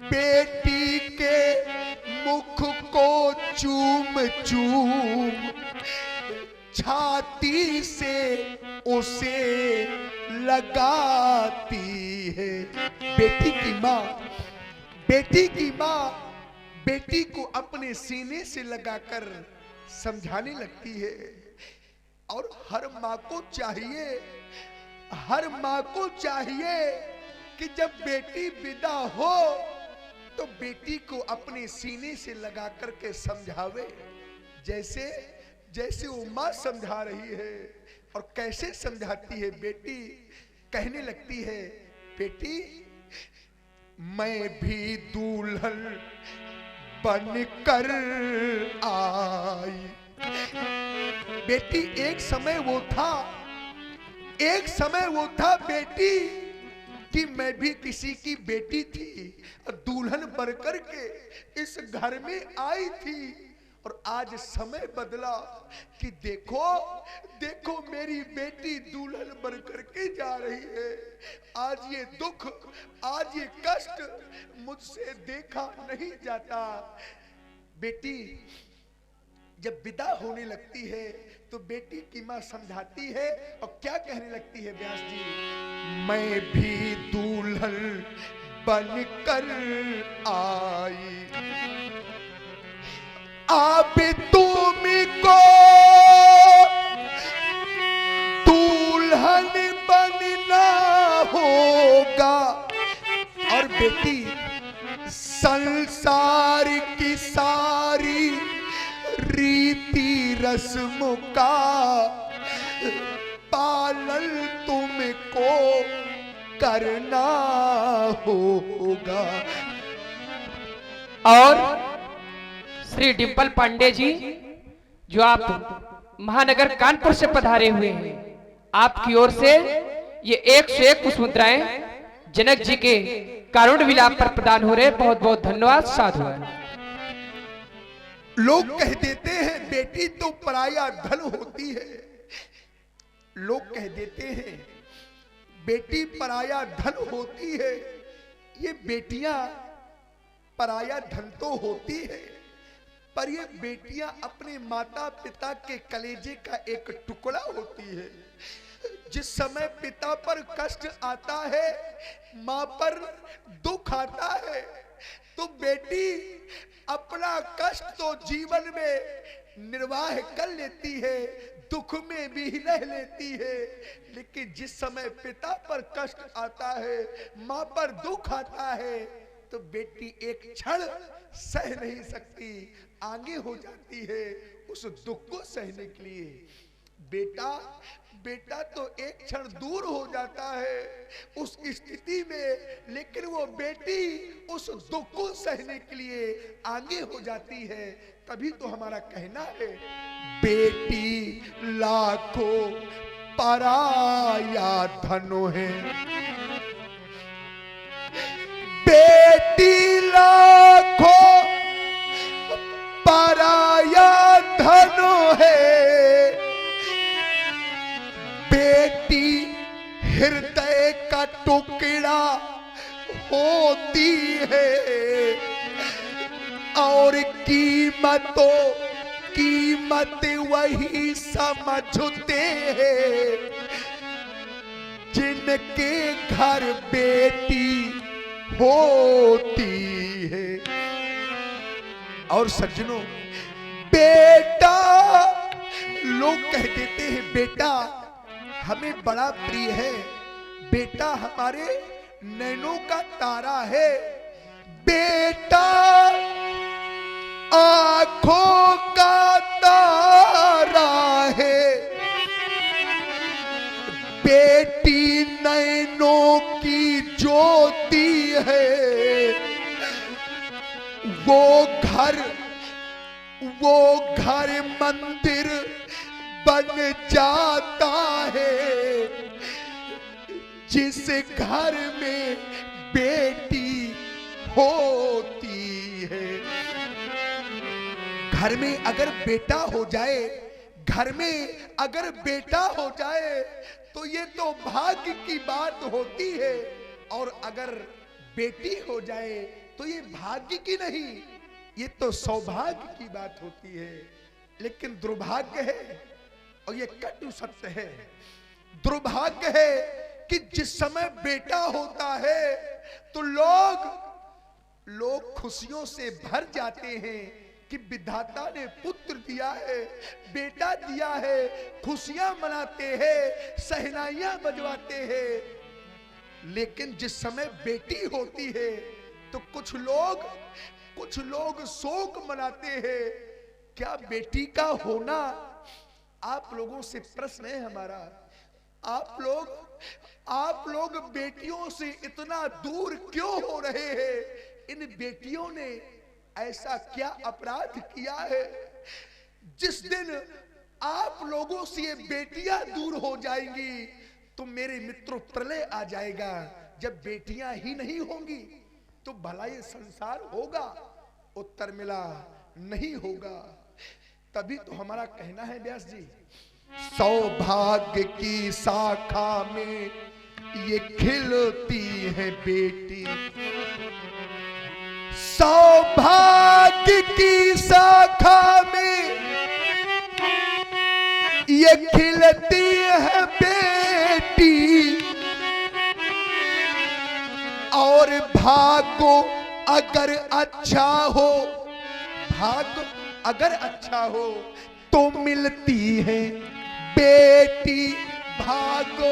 बेटी के मुख को चूम चूम छाती से उसे लगाती है। बेटी की माँ, बेटी की माँ बेटी को अपने सीने से लगाकर समझाने लगती है। और हर माँ को चाहिए, हर माँ को चाहिए कि जब बेटी विदा हो तो बेटी को अपने सीने से लगा करके समझावे, जैसे जैसे वो माँ समझा रही है। और कैसे समझाती है? बेटी कहने लगती है, बेटी मैं भी दुल्हन बनकर आई। बेटी एक समय वो था, एक समय वो था बेटी कि मैं भी किसी की बेटी थी, दुल्हन बनकर के इस घर में आई थी। और आज समय बदला कि देखो देखो मेरी बेटी दुल्हन बनकर के जा रही है। आज ये दुख, आज ये कष्ट मुझसे देखा नहीं जाता। बेटी जब विदा होने लगती है तो बेटी की मां समझाती है और क्या कहने लगती है व्यास जी, मैं भी दुल्हन बनकर आई, अब तुमको दुल्हन बनना होगा। और बेटी संसार की सारी रीति रस्म का पालन तुमको करना होगा। और श्री डिंपल पांडे जी, जो आप महानगर कानपुर से पधारे हुए हैं, आपकी ओर से ये 101 पुष्प मुद्राएं जनक जी के कारुण्य विलाप पर प्रदान हो रहे। बहुत बहुत धन्यवाद। साधु। लोग कह देते हैं बेटी तो पराया धन होती है, लोग कह देते हैं बेटी पराया धन होती है। ये बेटियां पराया धन तो होती है, पर ये बेटियां अपने माता पिता के कलेजे का एक टुकड़ा होती है। जिस समय पिता पर कष्ट आता है, मां पर दुख आता है, तो बेटी अपना कष्ट तो जीवन में निर्वाह कर लेती है, दुख में भी रह लेती है। लेकिन जिस समय पिता पर कष्ट आता है, मां पर दुख आता है, तो बेटी एक क्षण सह नहीं सकती, आगे हो जाती है उस दुख को सहने के लिए। बेटा तो एक क्षण दूर हो जाता है उस स्थिति में, लेकिन वो बेटी उस दुख को सहने के लिए आगे हो जाती है। तभी तो हमारा कहना है, बेटी लाखों पराया धनो है, बेटी लाखों पराया धनो है, बेटी हृदय का टुकड़ा होती है। और कीमत वही समझते हैं जिनके घर बेटी होती है। और सज्जनों, बेटा, लोग कह देते हैं बेटा हमें बड़ा प्रिय है, बेटा हमारे नैनों का तारा है, बेटा आंखों का तारा है, बेटी नैनों की ज्योति है। वो घर मंदिर बन जाता है जिस घर में बेटी होती है। घर में अगर बेटा हो जाए, घर में अगर बेटा हो जाए तो ये तो भाग्य की बात होती है। और अगर बेटी हो जाए तो ये भाग्य की नहीं, ये तो सौभाग्य की बात होती है। लेकिन दुर्भाग्य है और ये कटु सत्य है, दुर्भाग्य है कि जिस समय बेटा होता है तो लोग खुशियों से भर जाते हैं कि विधाता ने पुत्र दिया है, बेटा दिया है, खुशियां मनाते हैं, शहनाइयां बजवाते हैं। लेकिन जिस समय बेटी होती है तो कुछ लोग शोक मनाते हैं। क्या बेटी का होना, आप लोगों से प्रश्न है हमारा, आप लोग बेटियों से इतना दूर क्यों हो रहे हैं? इन बेटियों ने ऐसा क्या अपराध किया है? जिस दिन आप लोगों से ये बेटियां दूर हो जाएंगी तो मेरे मित्रों प्रलय आ जाएगा। जब बेटियां ही नहीं होंगी तो भला ये संसार होगा? उत्तर मिला नहीं होगा। तभी तो हमारा कहना है व्यास जी, सौभाग्य की शाखा में ये खिलती है बेटी, सौभाग्य की शाखा में ये खिलती है बेटी, और भाग्य अगर अच्छा हो, भाग्य अगर अच्छा हो तो मिलती है बेटी, भाग्य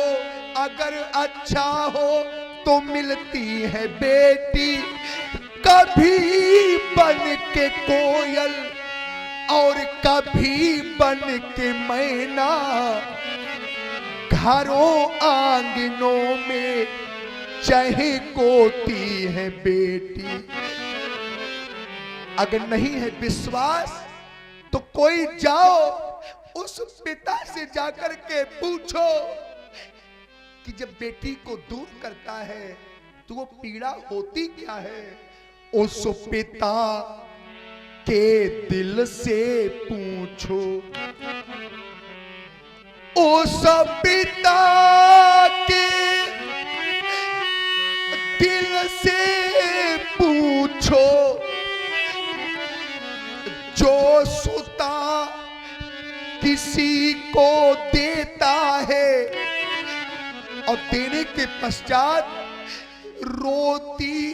अगर अच्छा हो तो मिलती है बेटी। कभी बन के कोयल और कभी बन के मैना, घरों आंगनों में चहकोती है बेटी। अगर नहीं है विश्वास तो कोई जाओ उस पिता से जाकर के पूछो कि जब बेटी को दूर करता है तो वो पीड़ा होती क्या है। उस पिता के दिल से पूछो, उस पिता के दिल से पूछो, जो सुता किसी को देता है और देने के पश्चात रोती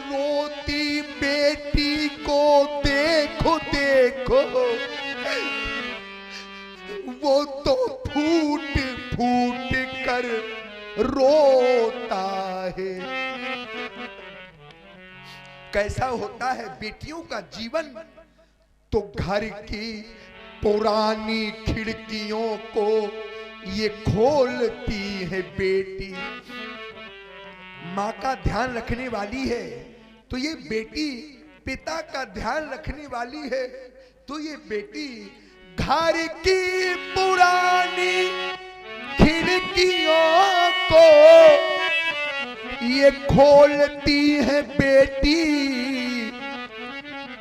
रोती बेटी को देखो देखो, वो तो फूट फूट कर रोता है। कैसा होता है बेटियों का जीवन? तो घर की पुरानी खिड़कियों को ये खोलती है बेटी। माँ का ध्यान रखने वाली है तो ये बेटी पिता का ध्यान रखने वाली है तो ये बेटी घर की पुरानी खिड़कियों को ये खोलती है बेटी।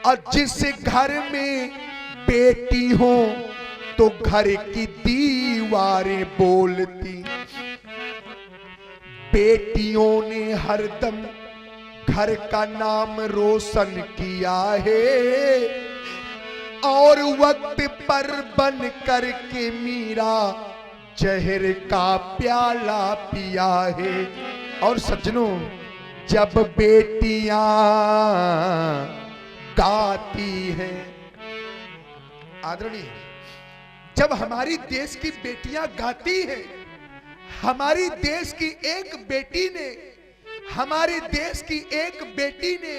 और जिस घर में बेटी हो तो घर की दीवारें बोलती। बेटियों ने हरदम घर का नाम रोशन किया है और वक्त पर बन करके मीरा जहर का प्याला पिया है। और सज्जनों, जब बेटियां गाती हैं, आदरणीय, जब हमारी देश की बेटियां गाती हैं, हमारी देश की एक बेटी ने, हमारे देश की एक बेटी ने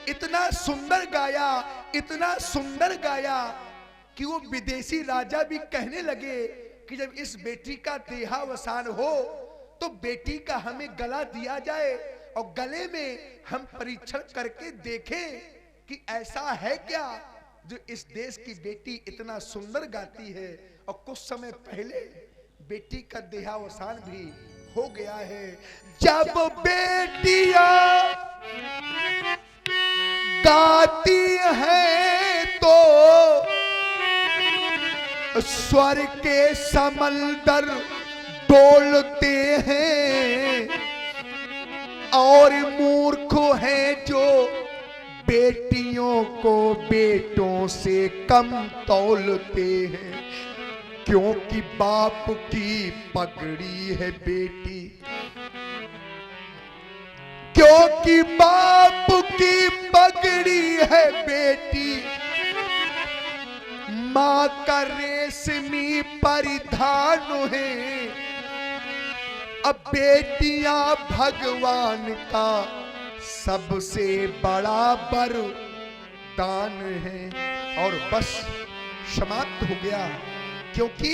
इतना सुंदर गाया, इतना सुंदर गाया कि वो विदेशी राजा भी कहने लगे कि जब इस बेटी का देहावसान हो तो बेटी का हमें गला दिया जाए और गले में हम परीक्षण करके देखें कि ऐसा है क्या जो इस देश की बेटी इतना सुंदर गाती है। और कुछ समय पहले बेटी का देहावसान भी हो गया है। जब बेटियां गाती हैं तो स्वर के समंदर डोलते हैं। और मूर्ख हैं जो बेटियों को बेटों से कम तौलते हैं, क्योंकि बाप की पगड़ी है बेटी, क्योंकि बाप की पगड़ी है बेटी, मां का रेशमी परिधान है। अब बेटियां भगवान का सबसे बड़ा वरदान है। और बस समाप्त हो गया, क्योंकि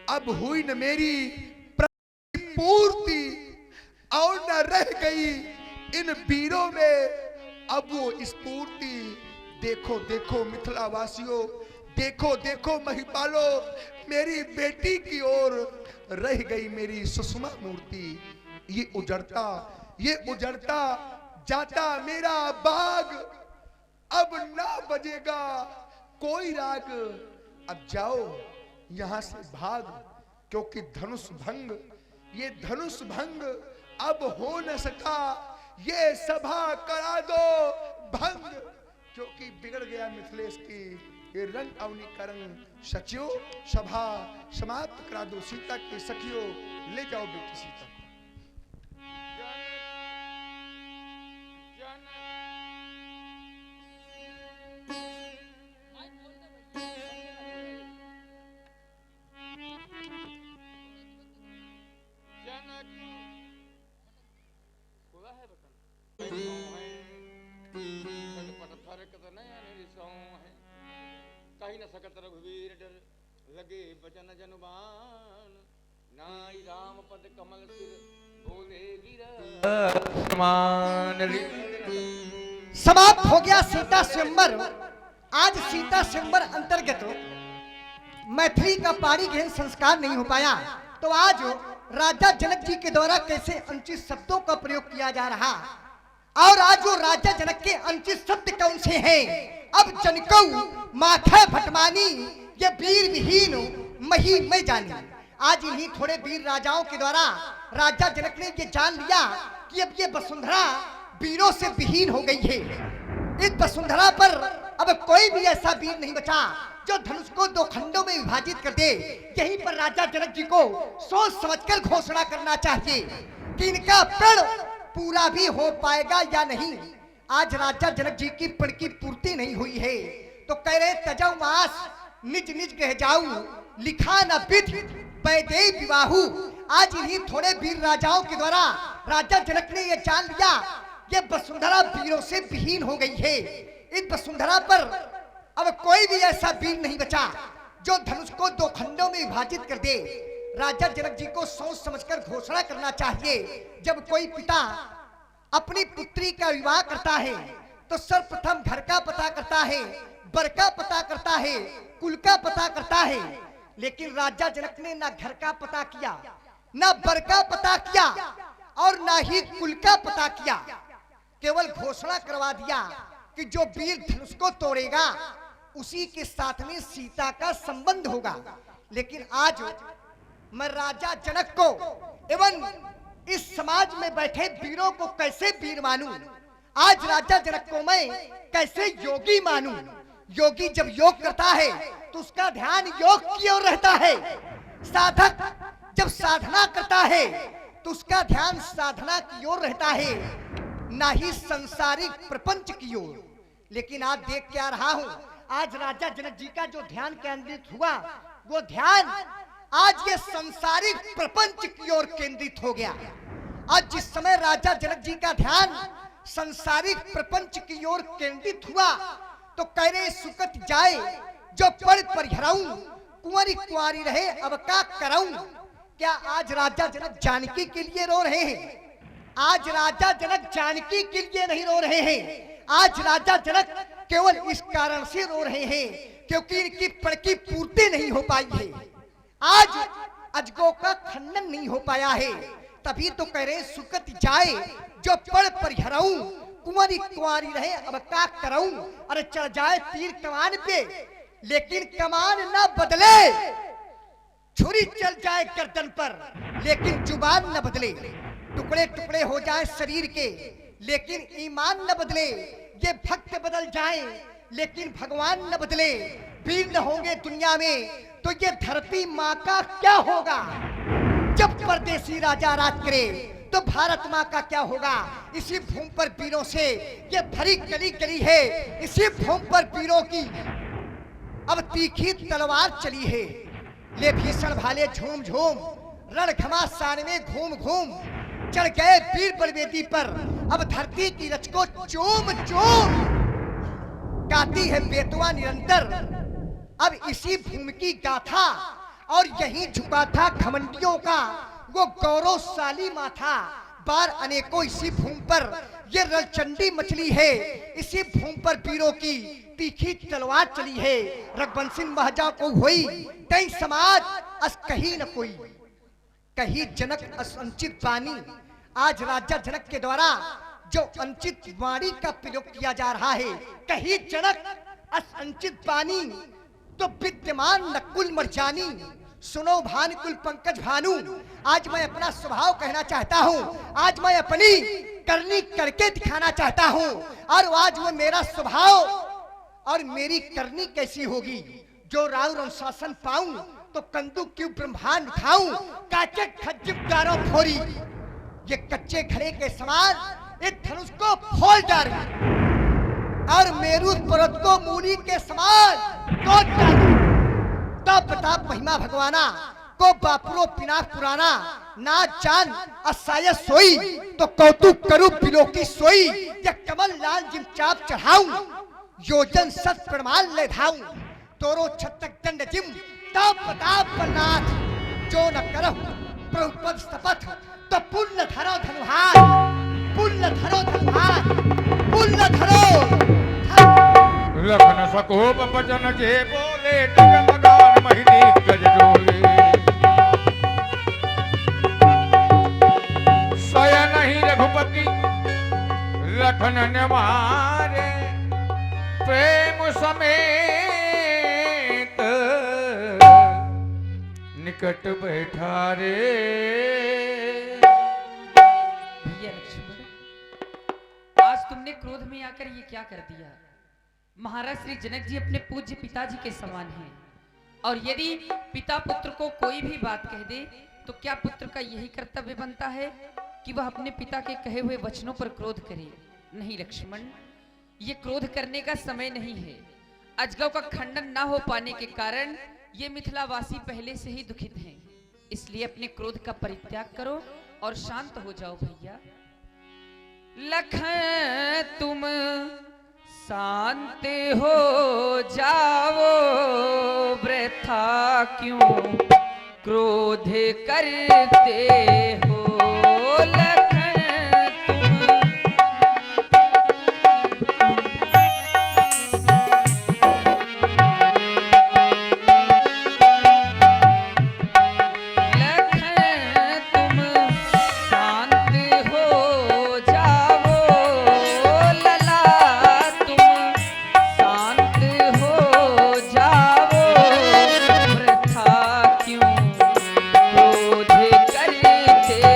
अब हुई न मेरी पूर्ति और न रह गई इन वीरों में अब वो स्फूर्ति। देखो देखो मिथिला वासियों, देखो देखो महिपालो, मेरी बेटी की ओर रह गई मेरी सुषमा मूर्ति। ये उजड़ता जाता मेरा बाग, अब ना बजेगा कोई राग। अब जाओ यहां से भाग, क्योंकि धनुष भंग, ये धनुष भंग अब हो न सका, ये सभा करा दो भंग, क्योंकि बिगड़ गया मिथिलेश की ये रंग अवनीकरण। सचियो सभा समाप्त करा दो, सीता के सखियों ले जाओ बेटी सीता को। कहीं न सकत रघुवीर डर लगे बचन जनुबान, नाई राम पद कमल सिर बोले गिर समान। समाप्त हो गया सीता स्वयंवर। आज सीता स्वयंवर अंतर्गत मैथिली का पारी गहन संस्कार नहीं हो पाया, तो आज राजा जनक जी के द्वारा कैसे अनुचित शब्दों का प्रयोग किया जा रहा, और आज वो राजा जनक के अनुचित शब्द कौन से हैं। अब जनकौ माथे भटमानी, ये वीर विहीन मही में जानी। आज इन्हीं थोड़े वीर राजाओं के द्वारा राजा जनक ने ये जान लिया कि अब ये वसुंधरा वीरों से विहीन हो गई है। इस वसुंधरा पर अब कोई भी ऐसा वीर नहीं बचा जो धनुष को दो खंडों में विभाजित कर दे। यहीं पर राजा जनक जी को सोच समझकर घोषणा करना चाहिए कि इनका प्रण पूरा भी हो पाएगा या नहीं। आज राजा जनक जी की प्रण की पूर्ति नहीं हुई है, तो कह रहे तजौ मास निज निज कह जाऊ, लिखा न विधि वैदेही विवाहु। आज इन्हीं थोड़े वीर राजाओं के द्वारा राजा जनक ने यह जान लिया कि वसुंधरा वीरों से विहीन हो गई है। इस वसुंधरा पर अब कोई भी ऐसा वीर नहीं बचा जो धनुष को दो खंडों में विभाजित कर दे। राजा जनक जी को सोच समझकर घोषणा करना चाहिए। जब कोई पिता अपनी पुत्री का विवाह करता है तो सर्वप्रथम घर का पता करता है, बर का पता करता है, कुल का पता करता है। लेकिन राजा जनक ने ना घर का पता किया, ना बर का पता किया और ना ही कुल का पता किया। केवल घोषणा करवा दिया कि जो वीर धनुष को तोड़ेगा उसी के साथ में सीता का संबंध होगा। लेकिन आज मैं राजा जनक को एवं इस समाज में बैठे वीरों को कैसे वीर मानूं? आज राजा जनक को मैं कैसे योगी मानूं? योगी जब योग करता है तो उसका ध्यान योग की ओर रहता है। साधक जब साधना करता है तो उसका ध्यान साधना की ओर रहता है, ना ही संसारिक प्रपंच की ओर। लेकिन आज देख के आ रहा हूं, आज राजा जनक जी का जो ध्यान केंद्रित हुआ वो ध्यान आज ये संसारिक प्रपंच की ओर केंद्रित हो गया। आज जिस समय राजा जनक जी का ध्यान संसारिक प्रपंच की ओर केंद्रित हुआ तो कह रहे सुकत जाए जो पढ़ परिहराऊं, कुंवारी कुंवारी रहे अब का कराऊं। क्या आज राजा जनक जानकी के लिए रो रहे हैं? आज राजा जनक जानकी के लिए नहीं रो रहे हैं। आज राजा जनक केवल इस कारण से रो रहे हैं क्योंकि इनकी प्रण की पूर्ति नहीं हो पाई है। आज अजगो का खंडन नहीं हो पाया है, तभी तो कह रहे सुकत जाए जो पढ़ परिहराऊं, कुंवारी कुंवारी रहे अब का कराऊं। अरे चढ़ जाए तीर कमान पे लेकिन कमान न बदले, छुरी चल जाए गर्दन पर लेकिन जुबान न बदले। टुकड़े टुकड़े हो जाए शरीर के लेकिन ईमान न बदले, ये भक्त बदल जाए लेकिन भगवान न बदले, वीर न होंगे दुनिया में तो ये धरती माँ का क्या होगा। जब परदेसी राजा राज करे तो भारत माँ का क्या होगा। इसी भूमि पर वीरों से ये भरी गली गली है, इसी भूमि पर वीरों की अब तीखी तलवार चली है। ले भीषण भाले झूम झूम, रण घमासान में घूम घूम, चढ़ गए वीर बलवेदी पर, अब धरती की रच को चूम चूम गाती है बेतुआ निरंतर। अब इसी भूमि की गाथा और यहीं झुका था घमंडियों का वो गौरवशाली माथा। बार अनेकों इसी भूमि पर ये रणचंडी मछली है, इसी भूमि पर वीरों की तीखी तलवार चली है। रघुवंशी महाजा को हुई कई समाज अस कहीं न कोई, कहीं जनक असंचित वाणी। आज राजा जनक के द्वारा जो अंचित वाणी का प्रयोग किया जा रहा है, कहीं जनक असंचित वाणी तो विद्यमान नकुल मरजानी। सुनो भानुकुल पंकज भानु, आज मैं अपना स्वभाव कहना चाहता हूँ, आज मैं अपनी करनी करके दिखाना चाहता हूँ। और आज वो मेरा स्वभाव और मेरी करनी कैसी होगी। जो राव अनुशासन पाऊं तो कंदू क्यों ब्रह्मांड उठाऊं, काचे खज्जिब गारो फोरी, ये कच्चे घड़े के समान इस धनुष को फोड़ डालूं और मेरू पर्वत को मूली के समान तोड़ डालूं। तब बता महिमा भगवाना को बापुरो पिना पुराना, ना जान असाय सोई तो कौतुक करूं पिलो की सोई। या कमल लाल जिम चाप चढ़ाऊं, योजन सत प्रमाण ले धाऊं, तोरो छतक दंड जिम तब बता पन्नाथ। जो न करहु प्रभुपद शपथ तो पुण्य धरो धनुहार, पुण्य धरो धनुहार, पुण्य धरो। लखन सकोप बचन जे बोले, डगमगान महिनी गज डोले। सोया नहीं रघुपति लखन ने मारे, प्रेम समेत निकट बैठा रे। भैया लक्ष्मण, आज तुमने क्रोध में आकर ये क्या कर दिया। महाराज श्री जनक जी अपने पूज्य पिताजी के समान हैं, और यदि पिता पुत्र को कोई भी बात कह दे तो क्या पुत्र का यही कर्तव्य बनता है कि वह अपने पिता के कहे हुए वचनों पर क्रोध करे। नहीं लक्ष्मण, ये क्रोध करने का समय नहीं है। अजगव का खंडन ना हो पाने के कारण ये मिथिलावासी पहले से ही दुखित हैं, इसलिए अपने क्रोध का परित्याग करो और शांत हो जाओ भैया। लखन तुम शांत हो जाओ, वृथा क्यों क्रोध करते हो। क्रोध करते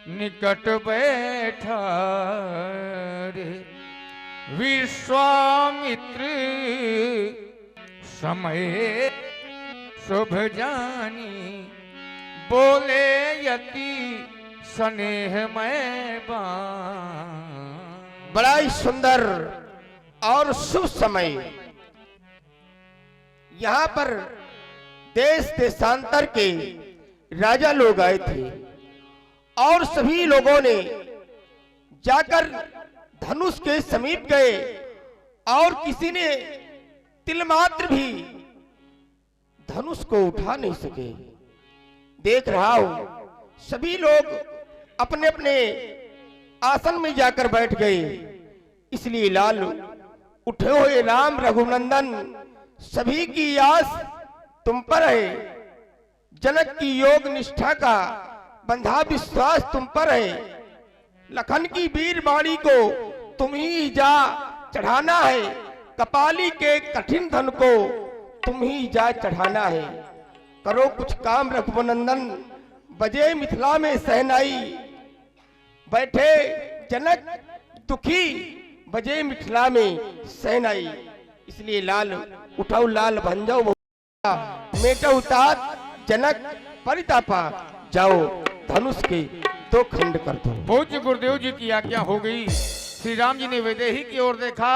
निकट बैठा रे विश्वामित्र समय शुभ जानी बोले यति स्नेह में बड़ा ही सुंदर और शुभ समय। यहाँ पर देश देशांतर के राजा लोग आए थे और सभी लोगों ने जाकर धनुष के समीप गए और किसी ने तिलमात्र भी धनुष को उठा नहीं सके। देख रहा हूं सभी लोग अपने अपने आसन में जाकर बैठ गए। इसलिए लाल उठे हुए राम रघुनंदन सभी की आस तुम पर है। जनक की योग निष्ठा का बंधा विश्वास तुम पर है। लखन की वीर बाणी को तुम ही जा चढ़ाना है। कपाली के कठिन धन को तुम ही जा चढ़ाना है। करो कुछ काम रघुनंदन बजे मिथिला में सहनाई। बैठे जनक दुखी बजे मिथिला में सहनाई। इसलिए लाल उठाओ लाल भंजो मेटो तात जनक परितापा जाओ धनुष के दो खंड कर दो। पूज्य गुरुदेव जी की आज्ञा हो गई। श्री राम जी ने वैदेही की ओर देखा।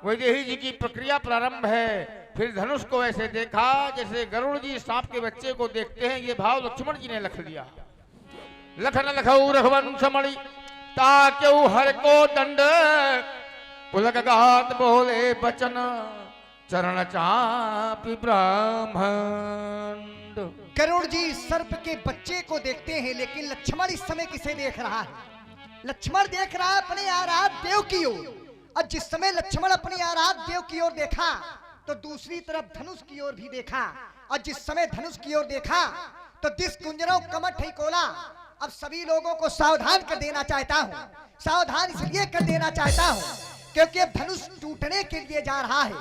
वैदेही जी की प्रक्रिया प्रारंभ है। फिर धनुष को ऐसे देखा जैसे गरुड़ जी सांप के बच्चे को देखते हैं। ये भाव लक्ष्मण जी ने लिख दिया। लखन लखऊ रघुवंश मणि ताक्यऊ हर को दंड पुलक गात बोले बचन चरण चापी ब्राह्मण। गरुड़ जी सर्प के बच्चे को देखते हैं, लेकिन लक्ष्मण इस समय किसे देख रहा है? लक्ष्मण देख रहा है अपने आराध्य देव की ओर। और जिस समय लक्ष्मण अपने आराध्य देव की ओर देखा तो दूसरी तरफ धनुष की ओर भी देखा। और जिस समय धनुष की ओर देखा तो दिस कुंजरों कमठ ही कोला। अब सभी लोगों को सावधान कर देना चाहता हूँ। सावधान इसलिए कर देना चाहता हूँ क्योंकि अब धनुष टूटने के लिए जा रहा है।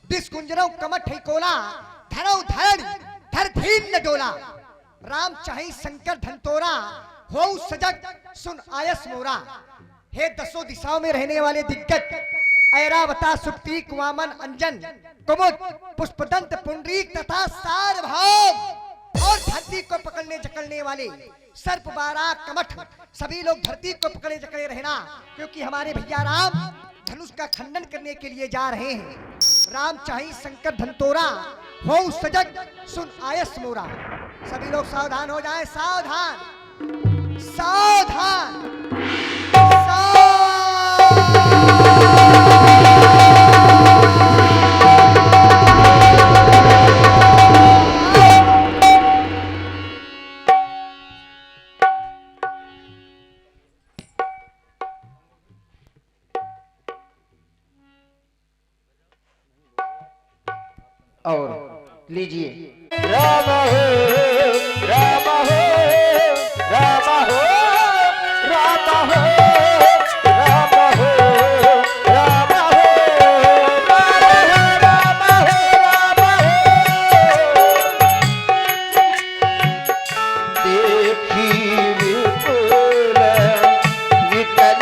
दिस कुंजरों कमठ ही कोला धरौ धरण धर धीन न डोला। राम चाहे शंकर धनतोरा हो सजग सुन आयस मोरा। हे दसों दिशाओं में रहने वाले दिग्गज ऐरावता सुप्तीक वामन अंजन कुमुद पुष्पदंत पुंडरीक तथा सार्वभौम और धरती को पकड़ने जकड़ने वाले सर्प बारा कमठ सभी लोग धरती को पकड़े जकड़े रहना, क्योंकि हमारे भैया राम धनुष का खंडन करने के लिए जा रहे हैं। राम चाहे शंकर धनतोरा हो सजग सुन आयस मोरा। सभी लोग सावधान हो जाएं। सावधान सावधान और लीजिए राम हो राम हो राम हो राम हो राम हो राम हो राम हो देखी विपुल विकल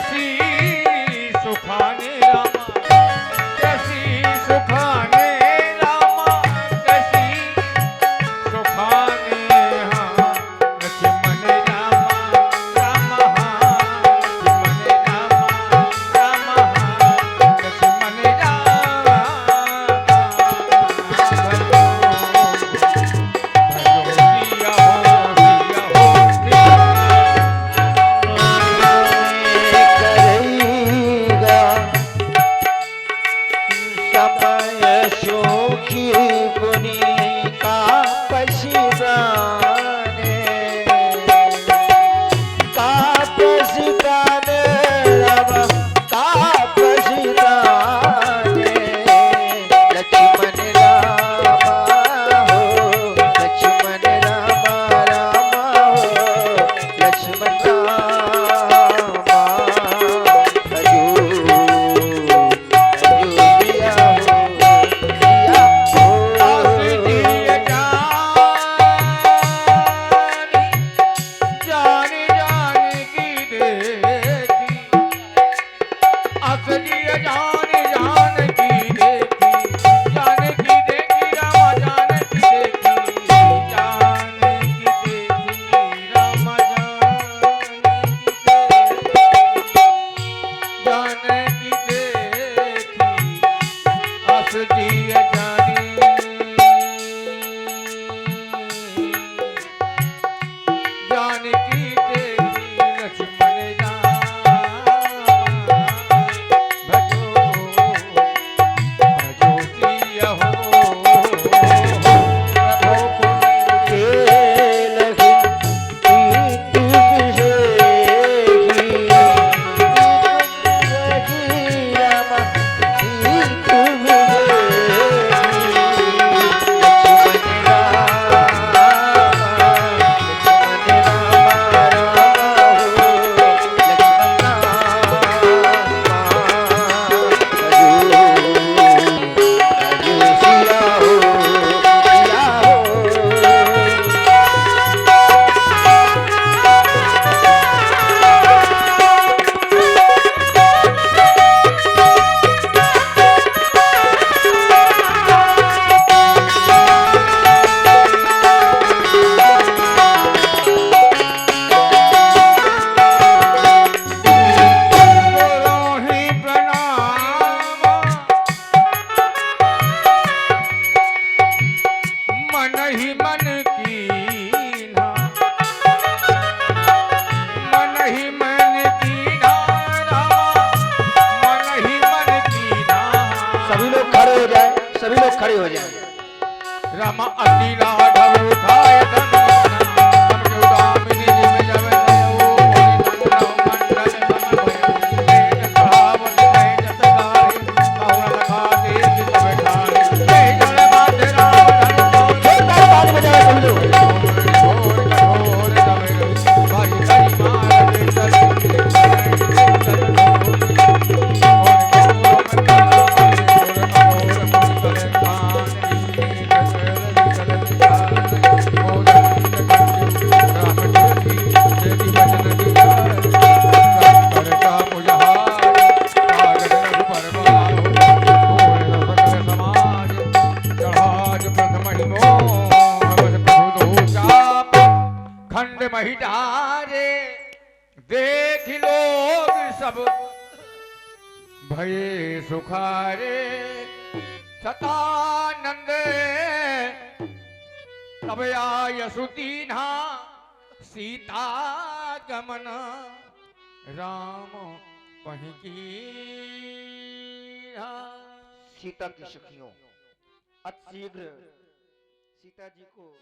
कसी सुखाने रामा कसी सुखाने रामा कसी सुखाने हाँ लक्ष्मण रामा रामा हाँ लक्ष्मण रामा रामा हाँ लक्ष्मण रामा करेगा समय शोकी गुनी का पशिदाने का पशिदाने रामा का पशिदाने लक्ष्मण रामा हो लक्ष्मण रामा रामा हो लक्ष्मण रामा अजू दिया हो खड़े हो जाए। रामा अकेला ढब उठाए महिडारे देख लोग सब भये सुखारे सतानंद तब आय सुदीना सीता गमन राम वहीं की सीता की सखियों अतिशीघ्र सीता जी को